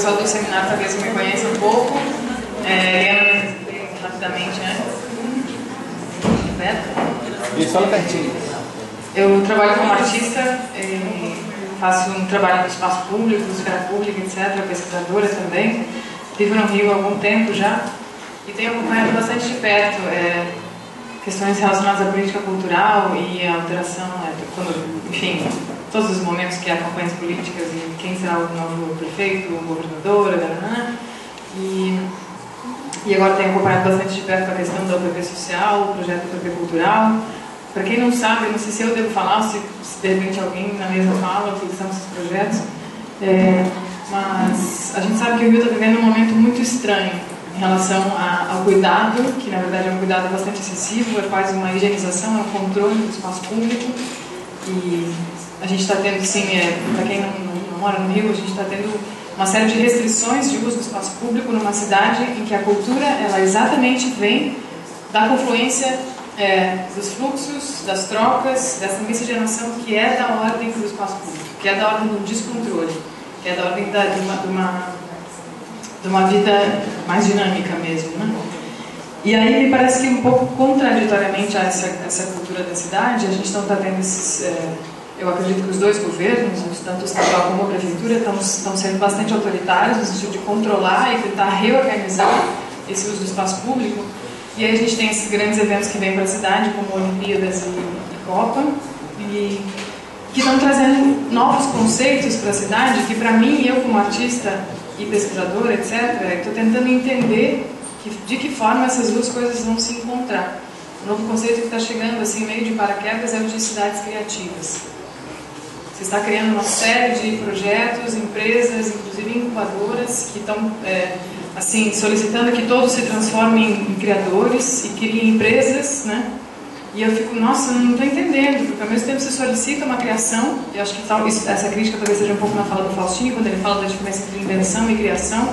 pessoal do seminário talvez me conheça um pouco. Helena, rapidamente, né? Isso, fala pertinho. Eu trabalho como artista, faço um trabalho no espaço público, esfera pública, etc., pesquisadora também. Vivo no Rio há algum tempo já e tenho acompanhado bastante de perto questões relacionadas à política cultural e à alteração, enfim, todos os momentos que há campanhas políticas e quem será o novo prefeito, o governador, e agora tenho acompanhado bastante de perto a questão da UPP social, o projeto UPP cultural. Para quem não sabe, não sei se eu devo falar, se de repente alguém na mesa fala o que são esses projetos, mas a gente sabe que o Rio está vivendo um momento muito estranho em relação ao cuidado, que na verdade é um cuidado bastante excessivo, é quase uma higienização, é um controle do espaço público. E a gente está tendo, sim, para quem não mora no Rio, a gente está tendo uma série de restrições de uso do espaço público numa cidade em que a cultura, ela exatamente vem da confluência dos fluxos, das trocas, dessa miscigenação que é da ordem do espaço público, que é da ordem do descontrole, que é da ordem de uma vida mais dinâmica mesmo, né? E aí me parece que um pouco contraditoriamente a essa cultura da cidade, a gente não está tendo esses... eu acredito que os dois governos, tanto o estadual como a prefeitura, estão sendo bastante autoritários no sentido de controlar e tentar reorganizar esse uso do espaço público. E aí a gente tem esses grandes eventos que vêm para a cidade, como Olimpíadas e Copa, e que estão trazendo novos conceitos para a cidade, que para mim, eu como artista e pesquisadora, etc., estou tentando entender de que forma essas duas coisas vão se encontrar. O novo conceito que está chegando assim meio de paraquedas é o de cidades criativas. Você está criando uma série de projetos, empresas, inclusive incubadoras, que estão assim, solicitando que todos se transformem em criadores e criem empresas, né? E eu fico, nossa, não estou entendendo, porque ao mesmo tempo você solicita uma criação, e acho que essa crítica talvez seja um pouco na fala do Faustinho, quando ele fala da diferença entre invenção e criação.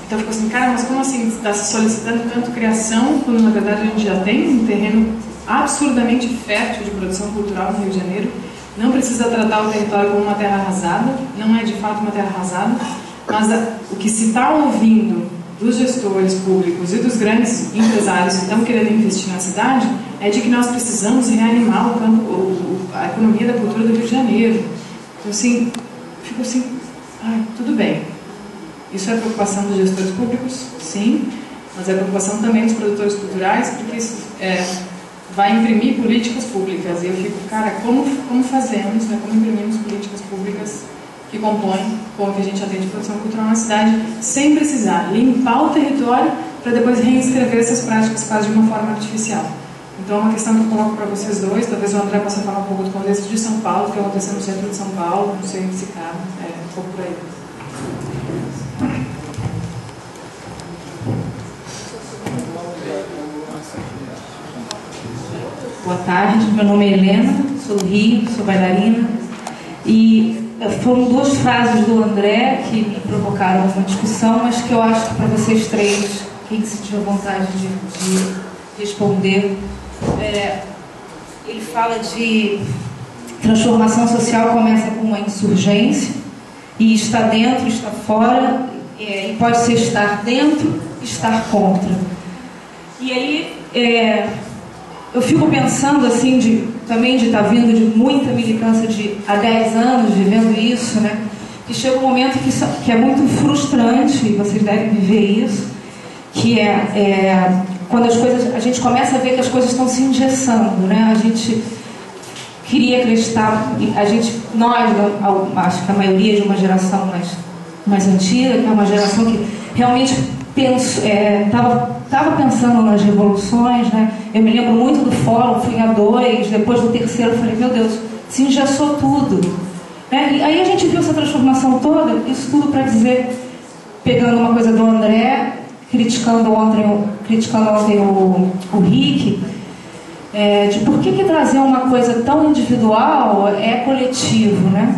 Então eu fico assim, cara, mas como assim está se solicitando tanto criação, quando na verdade a gente já tem um terreno absurdamente fértil de produção cultural no Rio de Janeiro? Não precisa tratar o território como uma terra arrasada, não é de fato uma terra arrasada, mas o que se está ouvindo dos gestores públicos e dos grandes empresários que estão querendo investir na cidade é de que nós precisamos reanimar a economia da cultura do Rio de Janeiro. Então, assim, fico assim, tudo bem. Isso é preocupação dos gestores públicos? Sim, mas é preocupação também dos produtores culturais, porque isso vai imprimir políticas públicas. E eu fico, cara, como fazemos, né, como imprimimos políticas públicas que compõem como que a gente atende produção cultural na cidade, sem precisar limpar o território para depois reescrever essas práticas quase de uma forma artificial. Então é uma questão que eu coloco para vocês dois, talvez o André possa falar um pouco do contexto de São Paulo, que aconteceu no centro de São Paulo, não sei se cabe, um pouco por aí. Boa tarde, meu nome é Helena, sou do Rio, sou bailarina, e foram duas frases do André que me provocaram uma discussão, mas que eu acho que para vocês três, quem se tiver vontade de responder, ele fala de transformação social começa com uma insurgência, e está dentro, está fora, e pode ser estar dentro, estar contra. E aí, eu fico pensando assim, também de estar vindo de muita militância há 10 anos, vivendo isso, né? Que chega um momento que é muito frustrante, e vocês devem viver isso, que quando a gente começa a ver que as coisas estão se engessando, né? A gente queria acreditar, nós, acho que a maioria de uma geração mais antiga, que é uma geração que realmente estava pensando nas revoluções, né? Eu me lembro muito do fórum, fui a 2, depois do terceiro eu falei, meu Deus, se engessou tudo, né? E aí a gente viu essa transformação toda, isso tudo para dizer, pegando uma coisa do André, criticando ontem o Rick, de por que trazer uma coisa tão individual é coletivo, né?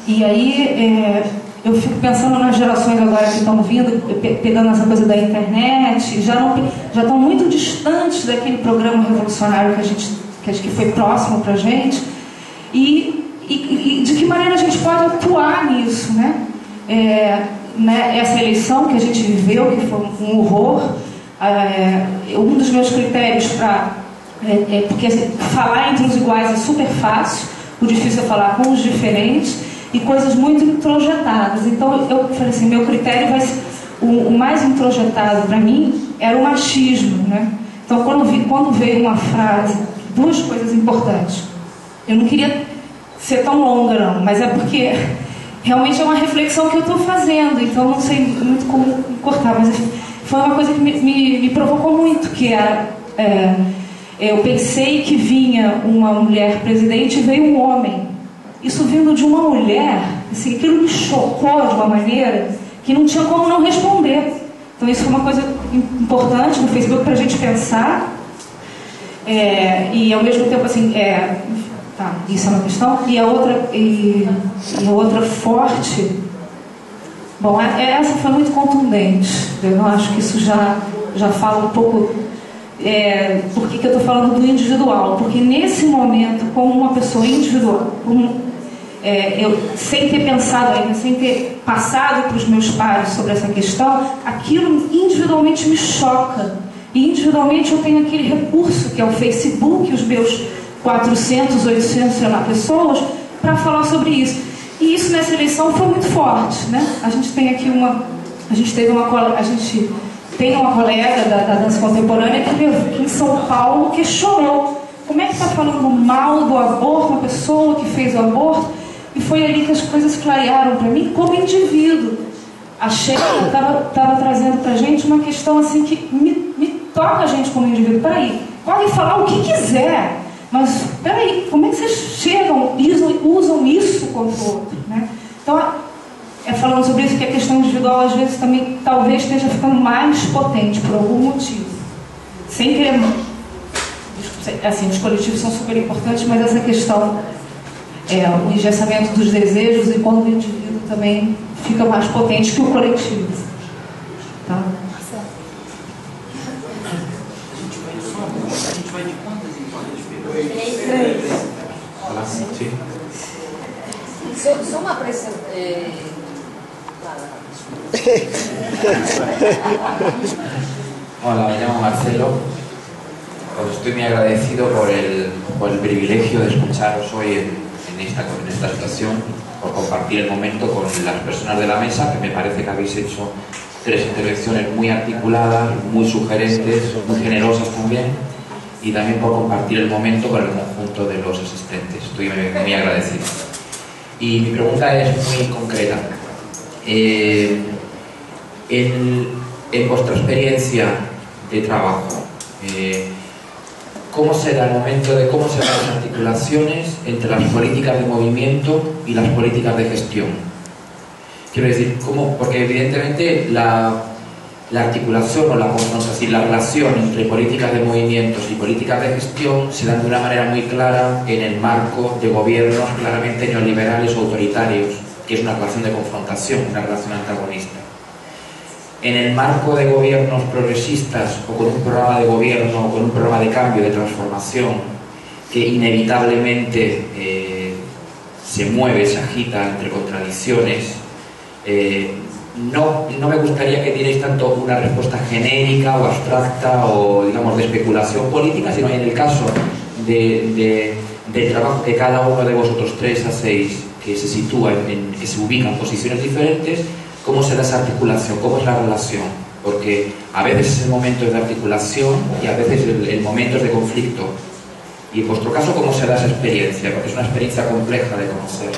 E aí eu fico pensando nas gerações agora que estão vindo, pegando essa coisa da internet, já estão muito distantes daquele programa revolucionário que foi próximo para a gente, e de que maneira a gente pode atuar nisso, né? essa eleição que a gente viveu, que foi um horror. Um dos meus critérios porque falar entre os iguais é super fácil, o difícil é falar com os diferentes e coisas muito introjetadas. Então eu falei assim, meu critério vai ser o mais introjetado para mim era o machismo, né? Então quando veio uma frase, duas coisas importantes, eu não queria ser tão longa não, mas é porque realmente é uma reflexão que eu estou fazendo, então não sei muito como cortar, mas foi uma coisa que me provocou muito, que eu pensei que vinha uma mulher presidente e veio um homem. Isso vindo de uma mulher, assim, aquilo me chocou de uma maneira que não tinha como não responder. Então isso foi uma coisa importante no Facebook para a gente pensar, e ao mesmo tempo assim, isso é uma questão. E a outra forte, bom, essa foi muito contundente. Eu acho que isso já fala um pouco por que eu estou falando do individual, porque nesse momento, como uma pessoa individual, eu sem ter pensado ainda, sem ter passado para os meus pares sobre essa questão, aquilo individualmente me choca. E individualmente eu tenho aquele recurso que é o Facebook, os meus 400, 800, sei lá, pessoas, para falar sobre isso. E isso nessa eleição foi muito forte, né? A gente tem aqui a gente tem uma colega da dança contemporânea que em São Paulo questionou como é que está falando mal do aborto, uma pessoa que fez o aborto. E foi ali que as coisas clarearam para mim como indivíduo. A Sheila estava trazendo para a gente uma questão assim que me toca a gente como indivíduo. Peraí, podem falar o que quiser, mas peraí, como é que vocês chegam e usam isso contra o outro, né? Então, falando sobre isso, que a questão individual às vezes também talvez esteja ficando mais potente por algum motivo. Sem querer... Assim, os coletivos são super importantes, mas essa questão, o engessamento dos desejos, enquanto o indivíduo também fica mais potente que o coletivo. Tá? A gente vai de quantas em quantas? 3. Só uma apresentação. Hola, me llamo Marcelo. Os estoy muy agradecido por el privilegio de escucharos hoy en esta situación, por compartir el momento con las personas de la mesa, que me parece que habéis hecho 3 intervenciones muy articuladas, muy sugerentes, muy generosas también, y también por compartir el momento con el conjunto de los asistentes. Estoy muy agradecido. Y mi pregunta es muy concreta. En vuestra experiencia de trabajo, ¿cómo se da el momento de cómo se dan las articulaciones entre las políticas de movimiento y las políticas de gestión? Quiero decir, ¿cómo? Porque evidentemente la articulación o la confrontación, la relación entre políticas de movimientos y políticas de gestión se dan de una manera muy clara en el marco de gobiernos claramente neoliberales o autoritarios, que es una relación de confrontación, una relación antagonista. En el marco de gobiernos progresistas o con un programa de gobierno o con un programa de cambio, de transformación, que inevitablemente se mueve, se agita entre contradicciones, no me gustaría que dierais tanto una respuesta genérica o abstracta o, digamos, de especulación política, sino en el caso del trabajo que cada uno de vosotros 3 hacéis, que se sitúa que se ubican en posiciones diferentes, ¿cómo se da esa articulación? ¿Cómo es la relación? Porque a veces el momento es de articulación y a veces el momento es de conflicto. Y en vuestro caso, ¿cómo se da esa experiencia? Porque es una experiencia compleja de conocer.